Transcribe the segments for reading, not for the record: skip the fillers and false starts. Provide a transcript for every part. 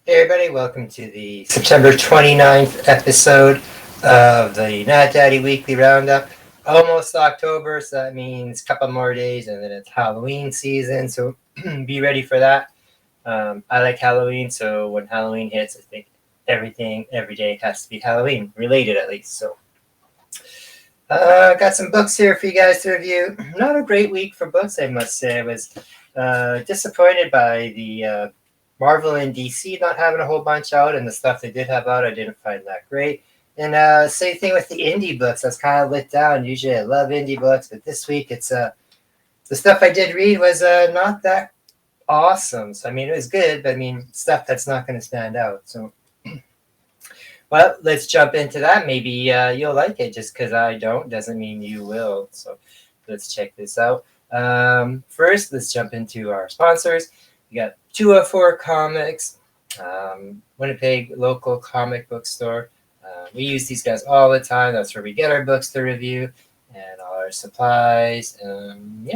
Hey everybody, welcome to the September 29th episode of the Not Daddy Weekly Roundup. Almost October, so that means a couple more days and then it's Halloween season, so be ready for that. I like Halloween, so when Halloween hits, I think everything, every day has to be Halloween related at least. So, got some books here for you guys to review. Not a great week for books, I must say. I was disappointed by the Marvel and DC not having a whole bunch out, and the stuff they did have out, I didn't find that great. And same thing with the indie books. I was kind of let down. Usually, I love indie books, but this week it's the stuff I did read was not that awesome. So I mean, it was good, but I mean, stuff that's not going to stand out. So, well, let's jump into that. Maybe you'll like it. Just because I don't doesn't mean you will. So, let's check this out. First, let's jump into our sponsors. We got 204 Comics, Winnipeg local comic book store. We use these guys all the time. That's where we get our books to review and all our supplies.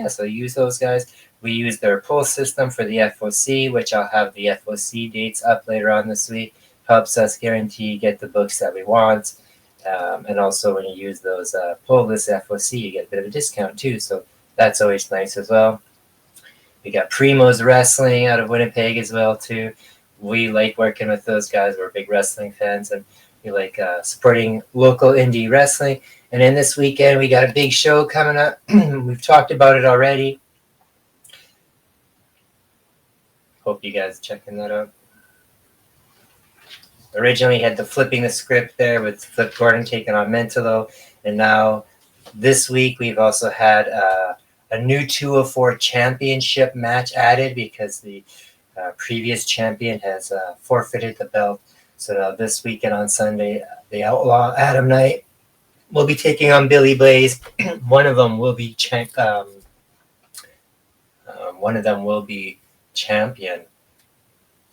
So use those guys. We use their pull system for the FOC, which I'll have the FOC dates up later on this week. Helps us guarantee get the books that we want. And also when you use those pull list FOC, you get a bit of a discount too. So that's always nice as well. We got Primo's Wrestling out of Winnipeg as well too. We like working with those guys. We're big wrestling fans, and we like supporting local indie wrestling. And then this weekend we got a big show coming up. We've talked about it already. Hope you guys are checking that out. Originally had the Flipping the Script there with Flip Gordon taking on Mentalo, and now this week we've also had a new 204 championship match added because the previous champion has forfeited the belt. So now this weekend on Sunday, the Outlaw Adam Knight will be taking on Billy Blaze. One of them will be champion.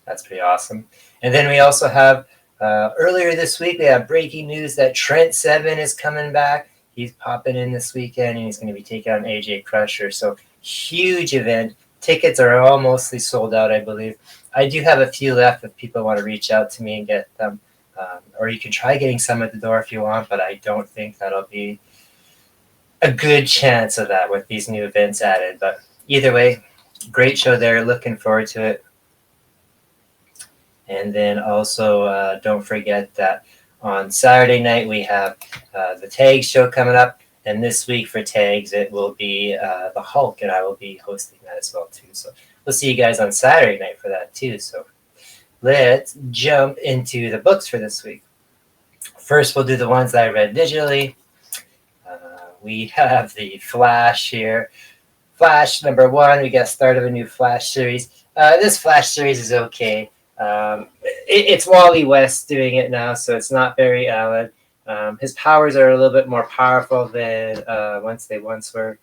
That's pretty awesome. And then we also have earlier this week we have breaking news that Trent Seven is coming back. He's popping in this weekend, and he's going to be taking on AJ Crusher. So huge event. Tickets are all mostly sold out, I believe. I do have a few left if people want to reach out to me and get them. Or you can try getting some at the door if you want, but I don't think that'll be a good chance of that with these new events added. But either way, great show there. Looking forward to it. And then also don't forget that on Saturday night, we have the Tags show coming up. And this week for Tags, it will be the Hulk, and I will be hosting that as well, too. So we'll see you guys on Saturday night for that, too. So let's jump into the books for this week. First, we'll do the ones that I read digitally. We have the Flash here. Flash number 1, we got start of a new Flash series. This Flash series is okay. It's Wally West doing it now, so it's not Barry Allen. His powers are a little bit more powerful than they once were.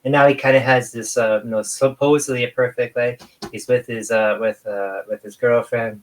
And now he kind of has this, supposedly a perfect life. He's with his girlfriend.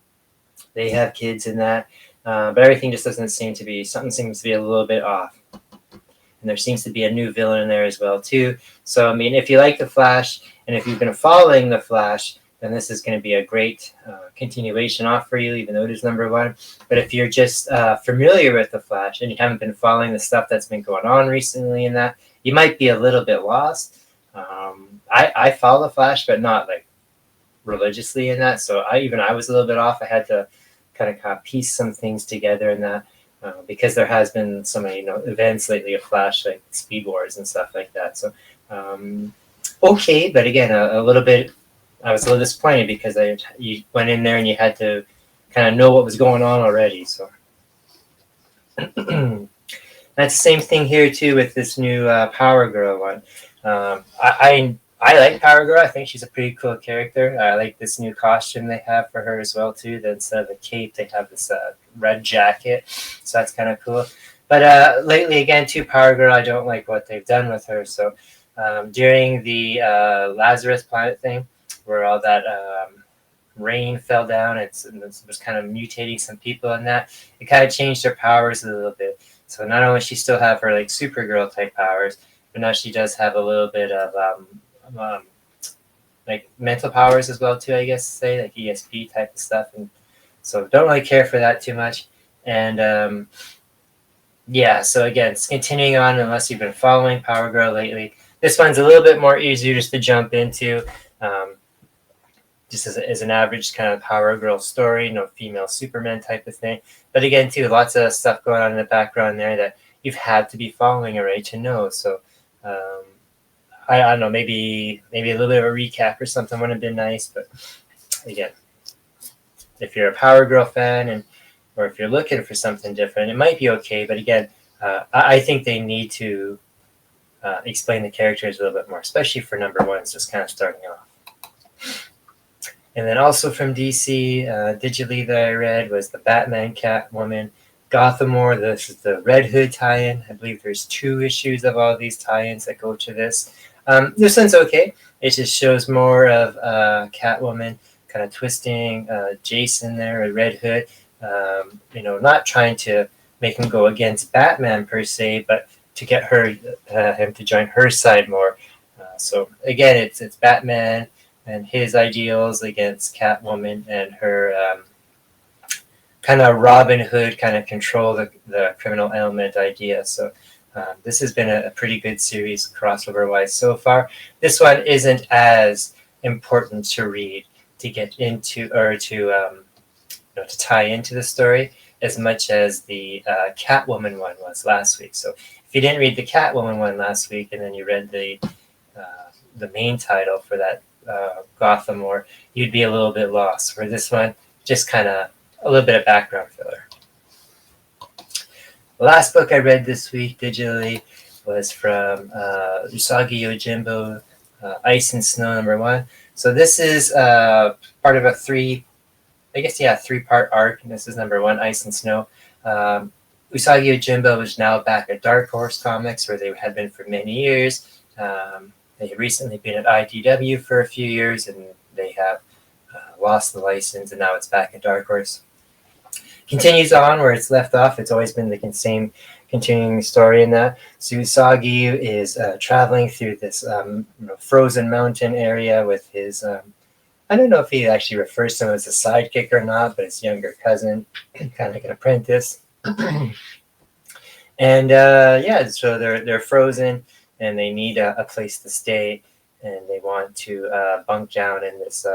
They have kids in that, but everything just doesn't seem to be. Something seems to be a little bit off. And there seems to be a new villain in there as well too. So I mean, if you like the Flash, and if you've been following the Flash, then this is going to be a great continuation off for you, even though it is number 1. But if you're just familiar with the Flash and you haven't been following the stuff that's been going on recently in that, you might be a little bit lost. I follow the Flash, but not like religiously in that. So I was a little bit off. I had to kind of piece some things together in that because there has been so many events lately of Flash, like Speed Wars and stuff like that. So okay, but again, a little bit. I was a little disappointed because you went in there and you had to kind of know what was going on already. So that's the same thing here too with this new Power Girl one. I like Power Girl. I think she's a pretty cool character. I like this new costume they have for her as well too. That instead of a cape, they have this red jacket. So that's kind of cool. But lately, again, too, Power Girl, I don't like what they've done with her. So during the Lazarus Planet thing, where all that rain fell down, it was kind of mutating some people in that. It kind of changed her powers a little bit. So not only she still have her like Supergirl type powers, but now she does have a little bit of like mental powers as well too. I guess say like ESP type of stuff, and So don't really care for that too much. And yeah, so again, it's continuing on unless you've been following Power Girl lately. This one's a little bit more easier just to jump into. Just as an average kind of Power Girl story, no female Superman type of thing. But again, too, lots of stuff going on in the background there that you've had to be following already to know. So I don't know, maybe a little bit of a recap or something would have been nice. But again, if you're a Power Girl fan or if you're looking for something different, it might be okay. But again, I think they need to explain the characters a little bit more, especially for number ones, just kind of starting off. And then also from DC, digitally that I read was the Batman, Catwoman, Gotham. This is the Red Hood tie-in. I believe there's 2 issues of all these tie-ins that go to this. This one's okay. It just shows more of Catwoman kind of twisting Jason there, a Red Hood. Not trying to make him go against Batman per se, but to get him to join her side more. So again, it's Batman and his ideals against Catwoman and her kind of Robin Hood kind of control the criminal element idea. So this has been a pretty good series crossover-wise so far. This one isn't as important to read to get into or to tie into the story as much as the Catwoman one was last week. So if you didn't read the Catwoman one last week and then you read the main title for that Gotham, or you'd be a little bit lost. For this one, just kind of a little bit of background filler. The last book I read this week digitally was from Isago Jimbo, Ice and Snow #1. So this is part of a 3-part arc, and this is #1, Ice and Snow. Isago Jimbo is now back at Dark Horse Comics, where they had been for many years. They have recently been at IDW for a few years, and they have lost the license, and now it's back at Dark Horse. Continues on where it's left off. It's always been the same continuing story in that. So Usagi is traveling through this frozen mountain area with his, I don't know if he actually refers to him as a sidekick or not, but his younger cousin, kind of like an apprentice. And so they're frozen, and they need a place to stay, and they want to bunk down in this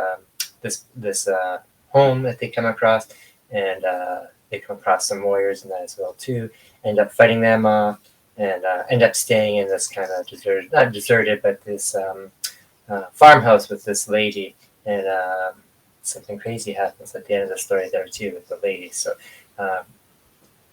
home that they come across, and they come across some warriors in that as well too. End up fighting them off, and end up staying in this kind of not deserted, but this farmhouse with this lady, and something crazy happens at the end of the story there too with the lady. So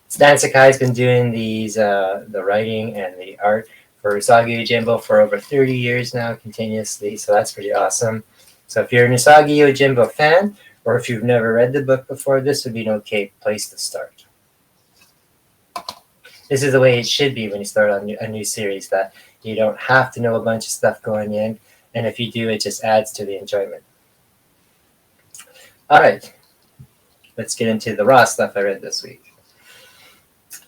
Stan Sakai's been doing these the writing and the art for Isago Jimbo for over 30 years now, continuously. So that's pretty awesome. So if you're an Isago Jimbo fan, or if you've never read the book before, this would be an okay place to start. This is the way it should be when you start on a new series, that you don't have to know a bunch of stuff going in, and if you do, it just adds to the enjoyment. All right, let's get into the raw stuff I read this week.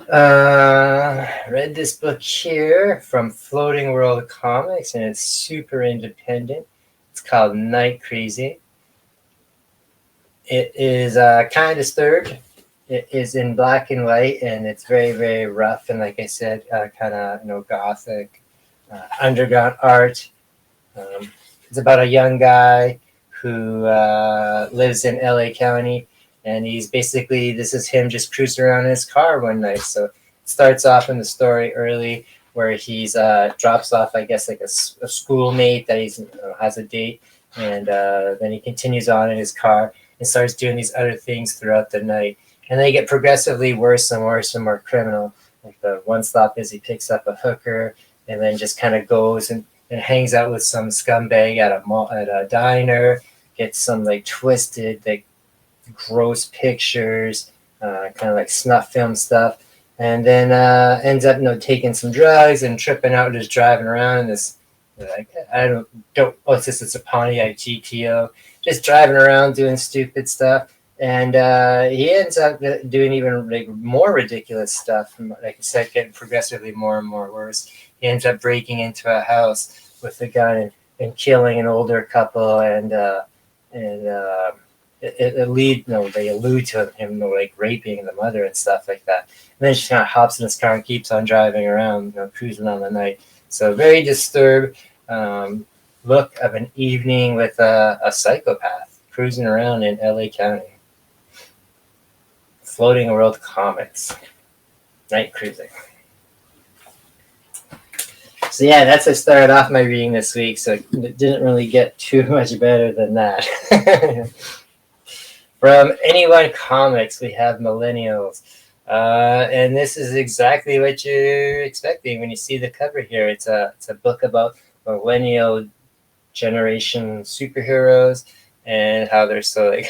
Read this book here from Floating World Comics, and it's super independent. It's called Night Crazy. It is kind of disturbed. It is in black and white, and it's very, very rough, and like I said, kind of gothic underground art. It's about a young guy who lives in LA County. And he's basically, this is him just cruising around in his car one night. So it starts off in the story early where he's drops off, I guess, like a schoolmate that he's has a date. And then he continues on in his car and starts doing these other things throughout the night. And they get progressively worse and worse and more criminal. Like the one stop is he picks up a hooker and then just kind of goes and hangs out with some scumbag at a diner, gets some like twisted, like gross pictures, kind of like snuff film stuff, and then ends up taking some drugs and tripping out, just driving around in this it's a Pontiac GTO, just driving around doing stupid stuff, and he ends up doing even like more ridiculous stuff. Like I said, getting progressively more and more worse. He ends up breaking into a house with a gun and killing an older couple, and they allude to him, like raping the mother and stuff like that. And then she kind of hops in his car and keeps on driving around, cruising on the night. So very disturbed look of an evening with a psychopath cruising around in LA County. Floating World Comics. Night cruising. So yeah, that's what started off my reading this week. So it didn't really get too much better than that. From Anyone Comics, we have Millennials. And this is exactly what you're expecting when you see the cover here. It's a book about millennial generation superheroes and how they're so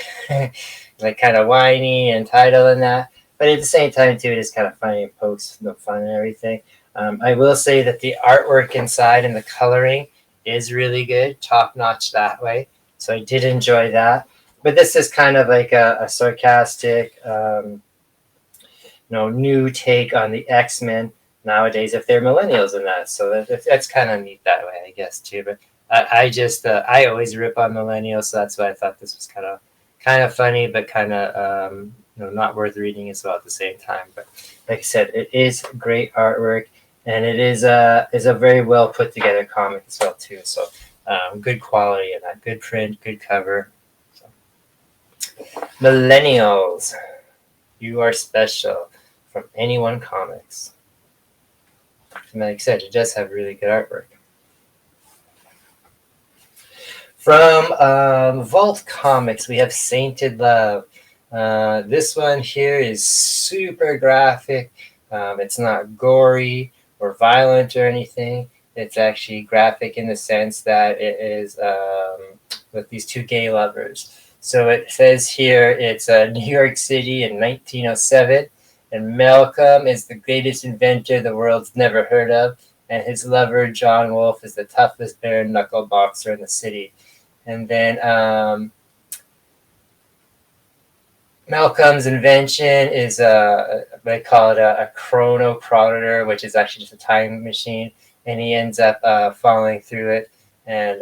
like kind of whiny and title and that. But at the same time, too, it is kind of funny and pokes no fun and everything. I will say that the artwork inside and the coloring is really good, top notch that way. So I did enjoy that. But this is kind of like a sarcastic, new take on the X-Men nowadays if they're millennials and that. So that's kind of neat that way, I guess, too. But I always rip on millennials, so that's why I thought this was kind of funny, but kind of not worth reading as well at the same time. But like I said, it is great artwork, and it is a very well put together comic as well too. So good quality and that good print, good cover. So. Millennials, You Are Special from Anyone Comics. And like I said, it does have really good artwork. From Vault Comics, we have Sainted Love. This one here is super graphic. It's not gory or violent or anything. It's actually graphic in the sense that it is with these two gay lovers. So it says here it's New York City in 1907, and Malcolm is the greatest inventor the world's never heard of, and his lover, John Wolfe, is the toughest bare-knuckle boxer in the city. And then Malcolm's invention is they call it a chronochronometer, which is actually just a time machine, and he ends up falling through it, and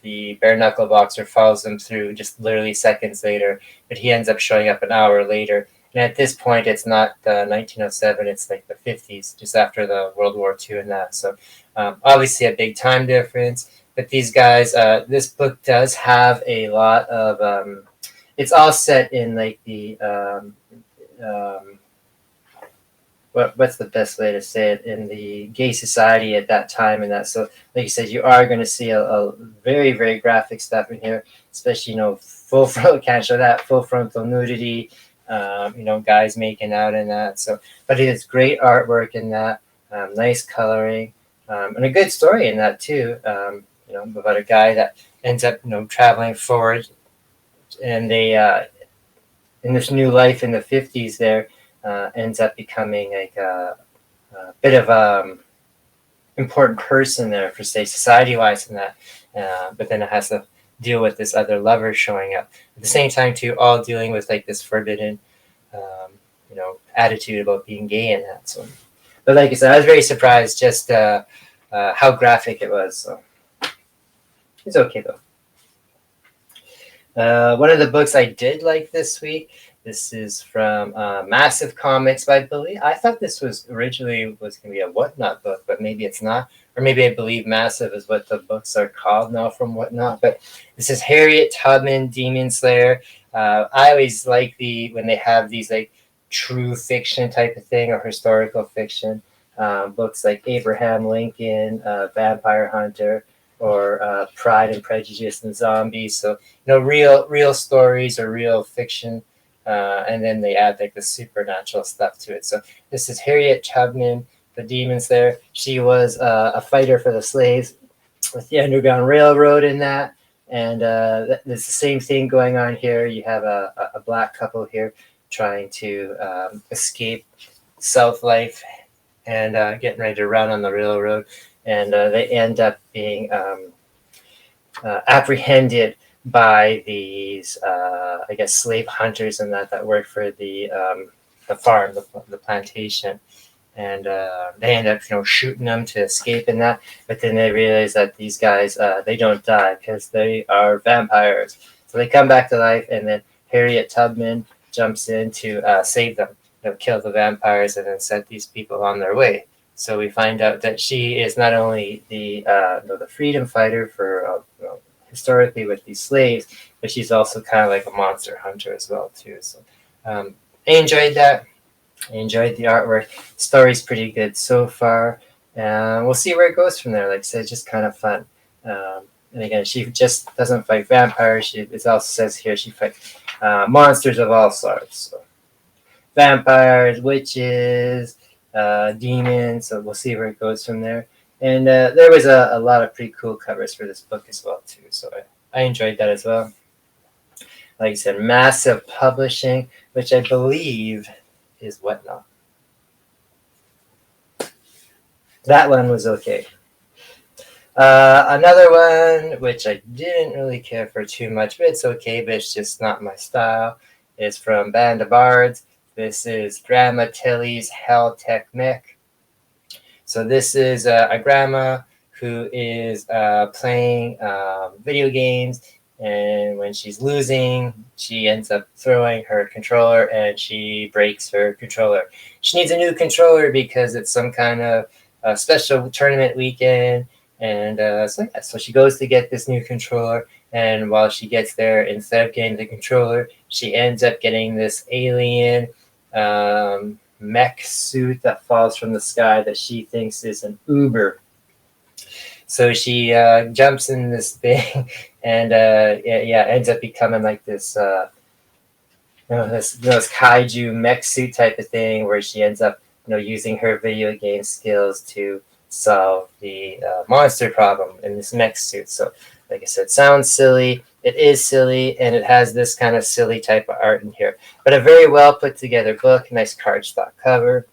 the bare knuckle boxer follows him through just literally seconds later, but he ends up showing up an hour later. And at this point, it's not 1907; it's like the 50s, just after the World War II and that. So obviously a big time difference. But these guys, this book does have a lot of. It's all set in like the what's the best way to say it, in the gay society at that time and that. So like you said, you are going to see a very, very graphic stuff in here, especially full frontal, can't show that, full frontal nudity, guys making out in that. So but it is great artwork in that, nice coloring, and a good story in that too, about a guy that ends up traveling forward, and they in this new life in the 50s there ends up becoming like a bit of important person there for, say, society-wise and that, but then it has to deal with this other lover showing up at the same time too, all dealing with like this forbidden attitude about being gay and that. So but like I said, I was very surprised just how graphic it was. So it's okay though. One of the books I did like this week, this is from Massive Comics, but I thought this was originally was going to be a Whatnot book, but maybe it's not. Or maybe I believe Massive is what the books are called now from Whatnot. But this is Harriet Tubman, Demon Slayer. I always like when they have these like true fiction type of thing or historical fiction books like Abraham Lincoln, Vampire Hunter, or Pride and Prejudice and Zombies. So real stories or real fiction, and then they add like the supernatural stuff to it. So this is Harriet Tubman, the Demon Slayer. She was a fighter for the slaves with the Underground Railroad in that, and there's the same thing going on here. You have a black couple here trying to escape South life and getting ready to run on the railroad. And they end up being apprehended by these, I guess, slave hunters and that work for the farm, the plantation. And they end up, shooting them to escape in that. But then they realize that these guys, they don't die because they are vampires. So So they come back to life, and then Harriet Tubman jumps in to save them, kill the vampires, and then set these people on their way. So we find out that she is not only the freedom fighter for historically with these slaves, but she's also kind of like a monster hunter as well too. So I enjoyed that. I enjoyed the artwork. The story's pretty good so far. We'll see where it goes from there. Like I said, it's just kind of fun. And again, she just doesn't fight vampires. It also says here she fights monsters of all sorts. So vampires, witches, demons. So we'll see where it goes from there. And there was a lot of pretty cool covers for this book as well too. So I enjoyed that as well. Like I said, massive publishing, which I believe is Whatnot. That one was okay. Another one, which I didn't really care for too much, but it's okay, but it's just not my style, is from Banda BS. This is Grandma Tilly's Hell Tech Mech. So this is a grandma who is playing video games, and when she's losing, she ends up throwing her controller and she breaks her controller. She needs a new controller because it's some kind of special tournament weekend. And so she goes to get this new controller, and while she gets there, instead of getting the controller, she ends up getting this alien mech suit that falls from the sky that she thinks is an Uber. So she jumps in this thing and ends up becoming like this those kaiju mech suit type of thing, where she ends up using her video game skills to solve the monster problem in this mech suit. So like I said, sounds silly. It is silly, and it has this kind of silly type of art in here, but a very well put together book. Nice cardstock cover.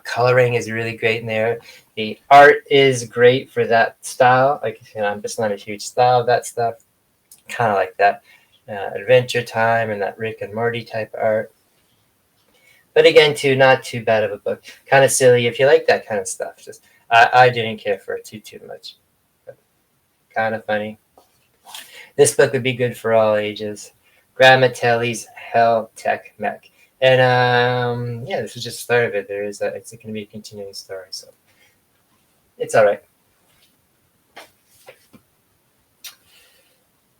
Coloring is really great in there. The art is great for that style. Like, I'm just not a huge style of that stuff. Kind of like that Adventure Time and that Rick and Morty type of art. But again, too, not too bad of a book. Kind of silly if you like that kind of stuff. Just I didn't care for it too much. But kind of funny. This book would be good for all ages. Grandma Tilly's Hell Tech Mech. And this is just the start of it. It's going to be a continuing story, so it's all right.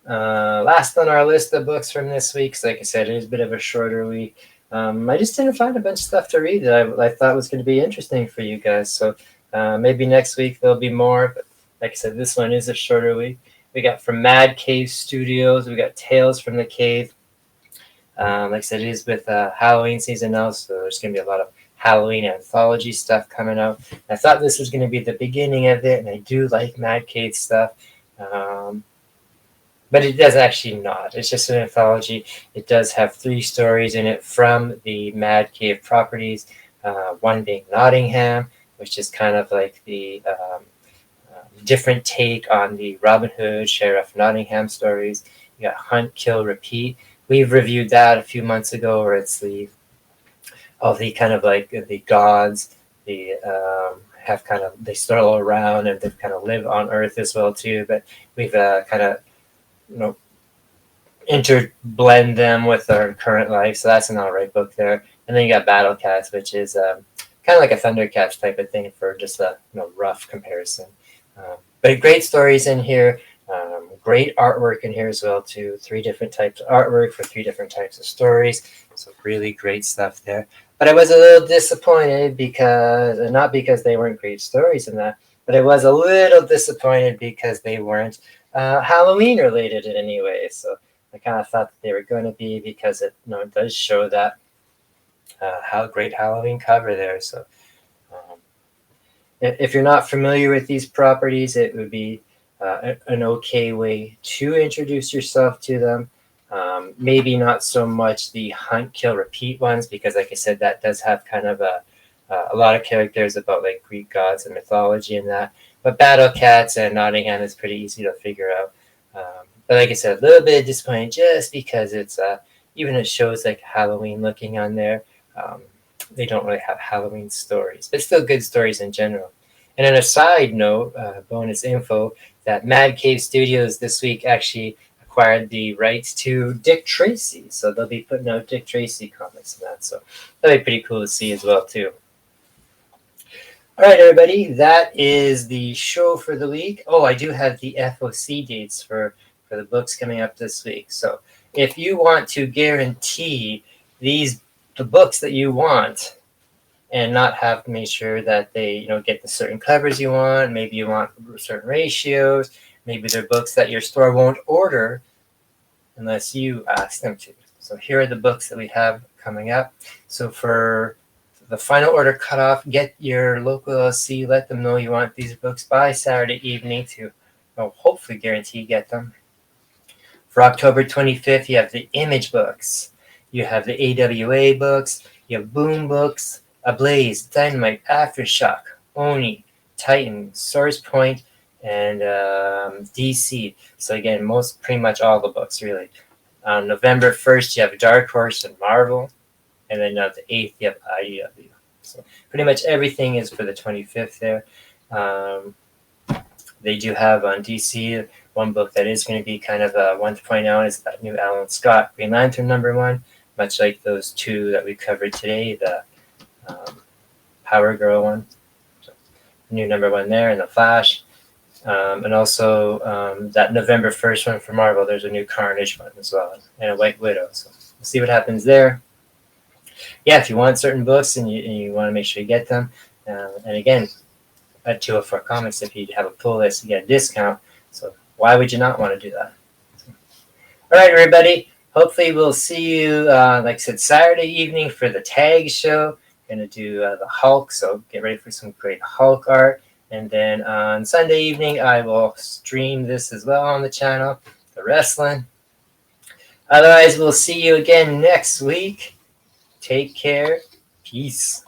Last on our list of books from this week, so like I said, it is a bit of a shorter week. I just didn't find a bunch of stuff to read that I thought was going to be interesting for you guys. So maybe next week there'll be more. But like I said, this one is a shorter week. We got from Mad Cave Studios. We got Tales from the Cave. Like I said, it is with Halloween season now, so there's going to be a lot of Halloween anthology stuff coming out. I thought this was going to be the beginning of it, and I do like Mad Cave stuff. But it does actually not. It's just an anthology. It does have 3 stories in it from the Mad Cave properties, one being Nottingham, which is kind of like the different take on the Robin Hood, Sheriff Nottingham stories. You got Hunt, Kill, Repeat. We've reviewed that a few months ago, where it's all the kind of like the gods, they stroll around and they kind of live on Earth as well too. But we've kind of interblend them with our current life, so that's an alright book there. And then you got Battlecast, which is kind of like a Thundercats type of thing for just a rough comparison. But great stories in here. Great artwork in here as well too. 3 different types of artwork for 3 different types of stories. So really great stuff there. But I was a little disappointed not because they weren't great stories in that, but I was a little disappointed because they weren't Halloween related in any way. So I kind of thought that they were going to be, because it does show that how great Halloween cover there. So if you're not familiar with these properties, it would be an okay way to introduce yourself to them. Maybe not so much the Hunt, Kill, Repeat ones, because like I said, that does have kind of a lot of characters about like Greek gods and mythology and that. But Battle Cats and Nottingham is pretty easy to figure out. But like I said, a little bit disappointing just because it's even it shows like Halloween looking on there. They don't really have Halloween stories, but still good stories in general. And on a side note, bonus info, that Mad Cave Studios this week actually acquired the rights to Dick Tracy, so they'll be putting out Dick Tracy comics and that. So that'll be pretty cool to see as well too. All right, everybody, that is the show for the week. Oh, I do have the FOC dates for the books coming up this week. So if you want to guarantee the books that you want and not have to make sure that they get the certain covers you want, maybe you want certain ratios, maybe they're books that your store won't order unless you ask them to. So here are the books that we have coming up. So for the final order cutoff, get your local LC, let them know you want these books by Saturday evening to hopefully guarantee you get them. For October 25th, you have the Image books. You have the AWA books. You have Boom books, Ablaze, Dynamite, Aftershock, Oni, Titan, Source Point, and DC. So again, pretty much all the books, really. On November 1st, you have Dark Horse and Marvel. And then on the 8th, you have IDW. So pretty much everything is for the 25th there. They do have on DC one book that is going to be kind of a one to point out is that new Alan Scott Green Lantern #1, much like those two that we covered today, the Power Girl one. So new #1 there, and the Flash. And also that November 1st one for Marvel, there's a new Carnage one as well, and a White Widow. So we'll see what happens there. Yeah, if you want certain books and you want to make sure you get them, and again, at 204 Comics, if you have a pull list, you get a discount. So why would you not want to do that? All right, everybody. Hopefully we'll see you, like I said, Saturday evening for the tag show. Going to do the Hulk, so get ready for some great Hulk art. And then on Sunday evening, I will stream this as well on the channel, the wrestling. Otherwise, we'll see you again next week. Take care. Peace.